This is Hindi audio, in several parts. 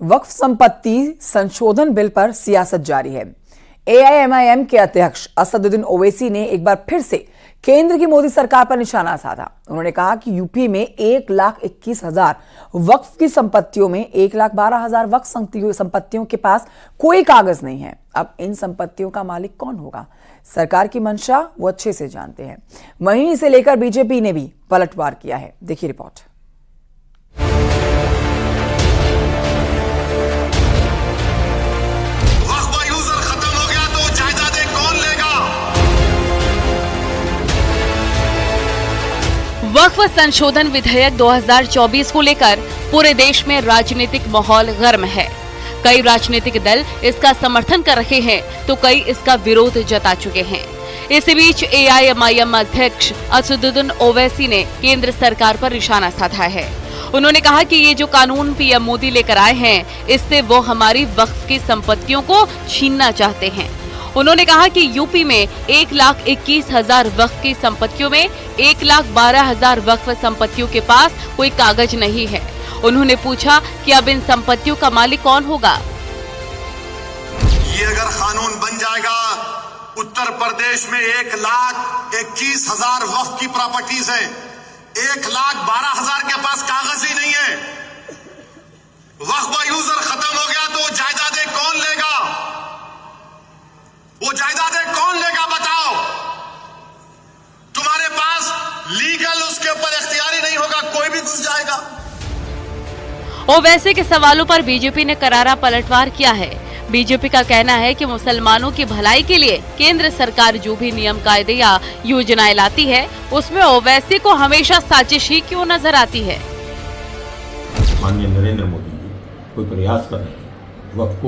वक्फ संपत्ति संशोधन बिल पर सियासत जारी है। एआईएमआईएम के अध्यक्ष असदुद्दीन ओवैसी ने एक बार फिर से केंद्र की मोदी सरकार पर निशाना साधा। उन्होंने कहा कि यूपी में 1,21,000 वक्फ की संपत्तियों में 1,12,000 वक्फ संपत्तियों के पास कोई कागज नहीं है। अब इन संपत्तियों का मालिक कौन होगा? सरकार की मंशा वो अच्छे से जानते हैं। वहीं इसे लेकर बीजेपी ने भी पलटवार किया है। देखिए रिपोर्ट। वक्फ संशोधन विधेयक 2024 को लेकर पूरे देश में राजनीतिक माहौल गर्म है। कई राजनीतिक दल इसका समर्थन कर रहे हैं तो कई इसका विरोध जता चुके हैं। इसी बीच एआईएमआईएम अध्यक्ष असदुद्दीन ओवैसी ने केंद्र सरकार पर निशाना साधा है। उन्होंने कहा कि ये जो कानून पीएम मोदी लेकर आए हैं, इससे वो हमारी वक्फ की संपत्तियों को छीनना चाहते हैं। उन्होंने कहा कि यूपी में 1,21,000 वक्फ की संपत्तियों में 1,12,000 वक्फ संपत्तियों के पास कोई कागज नहीं है। उन्होंने पूछा कि अब इन संपत्तियों का मालिक कौन होगा? ये अगर कानून बन जाएगा, उत्तर प्रदेश में 1,21,000 वक्फ की प्रॉपर्टीज है, 1,12,000 के पास कागज ही नहीं है। वक्फ यूजर खत्म हो गया तो जायदादें कौन लेगा? वो जायदादें कौन लेगा बताओ? तुम्हारे पास लीगल उसके ऊपर इख्तियारी नहीं होगा, कोई भी घुस जाएगा। ओवैसी के सवालों पर बीजेपी ने करारा पलटवार किया है। बीजेपी का कहना है कि मुसलमानों की भलाई के लिए केंद्र सरकार जो भी नियम कायदे या योजनाएं लाती है, उसमें ओवैसी को हमेशा साजिश ही क्यों नजर आती है? माननीय नरेंद्र मोदी जी कोई प्रयास कर रहे हैं वक्फ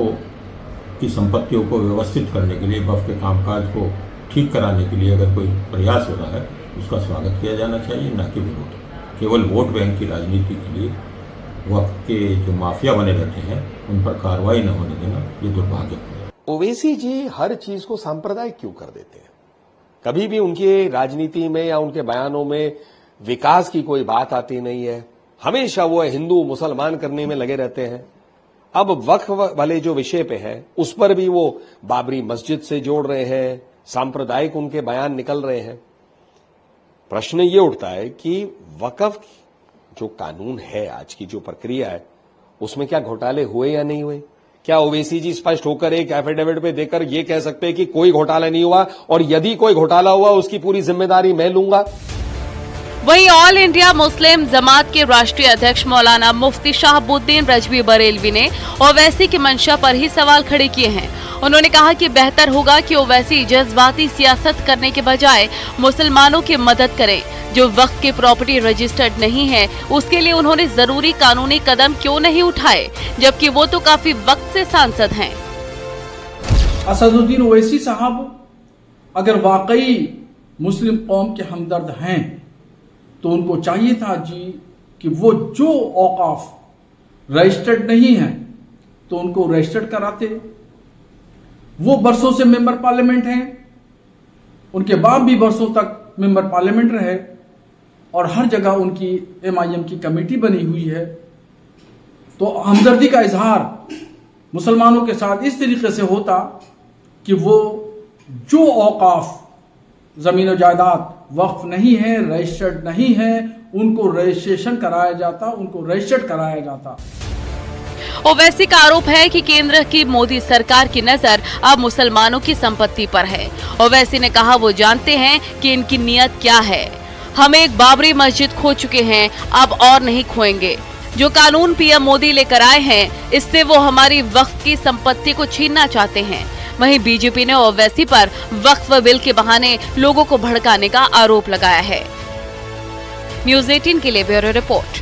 की संपत्तियों को व्यवस्थित करने के लिए, वक्फ के कामकाज को ठीक कराने के लिए अगर कोई प्रयास हो रहा है, उसका स्वागत किया जाना चाहिए, न कि विरोध। केवल वोट बैंक की राजनीति के लिए वक्फ के जो माफिया बने रहते हैं, उन पर कार्रवाई न होने देना ये दुर्भाग्य है। ओवैसी जी हर चीज को सांप्रदायिक क्यों कर देते हैं? कभी भी उनकी राजनीति में या उनके बयानों में विकास की कोई बात आती नहीं है। हमेशा वो हिंदू मुसलमान करने में लगे रहते हैं। अब वक्फ वाले जो विषय पे है, उस पर भी वो बाबरी मस्जिद से जोड़ रहे हैं, सांप्रदायिक उनके बयान निकल रहे हैं। प्रश्न ये उठता है कि वक्फ जो कानून है, आज की जो प्रक्रिया है, उसमें क्या घोटाले हुए या नहीं हुए? क्या ओवैसी जी स्पष्ट होकर एक एफिडेविट पे देकर ये कह सकते हैं कि कोई घोटाला नहीं हुआ, और यदि कोई घोटाला हुआ उसकी पूरी जिम्मेदारी मैं लूंगा? वहीं ऑल इंडिया मुस्लिम जमात के राष्ट्रीय अध्यक्ष मौलाना मुफ्ती शहाबुद्दीन रजवी बरेलवी ने ओवैसी की मंशा पर ही सवाल खड़े किए हैं। उन्होंने कहा कि बेहतर होगा कि ओवैसी जज्बाती सियासत करने के बजाय मुसलमानों की मदद करें। जो वक्फ की प्रॉपर्टी रजिस्टर्ड नहीं है, उसके लिए उन्होंने जरूरी कानूनी कदम क्यों नहीं उठाए, जबकि वो तो काफी वक्त से सांसद हैं। असदुद्दीन ओवैसी साहब अगर वाकई मुस्लिम कौम के हमदर्द हैं, तो उनको चाहिए था जी कि वो जो औकाफ रजिस्टर्ड नहीं है तो उनको रजिस्टर्ड कराते। वो बरसों से मेंबर पार्लियामेंट हैं, उनके बाप भी बरसों तक मेंबर पार्लियामेंट रहे, और हर जगह उनकी एमआईएम की कमेटी बनी हुई है। तो हमदर्दी का इजहार मुसलमानों के साथ इस तरीके से होता कि वो जो औकाफ जमीन और जायदाद वक्फ नहीं है, रजिस्टर्ड नहीं है, उनको रजिस्ट्रेशन कराया जाता, उनको रजिस्टर्ड कराया जाता। ओवैसी का आरोप है कि केंद्र की मोदी सरकार की नजर अब मुसलमानों की संपत्ति पर है। ओवैसी ने कहा वो जानते हैं कि इनकी नीयत क्या है। हम एक बाबरी मस्जिद खो चुके हैं, अब और नहीं खोएंगे। जो कानून पीएम मोदी लेकर आए हैं, इससे वो हमारी वक्फ की संपत्ति को छीनना चाहते हैं। वहीं बीजेपी ने ओवैसी पर वक्फ बिल के बहाने लोगों को भड़काने का आरोप लगाया है। न्यूज़ 18 के लिए ब्यूरो रिपोर्ट।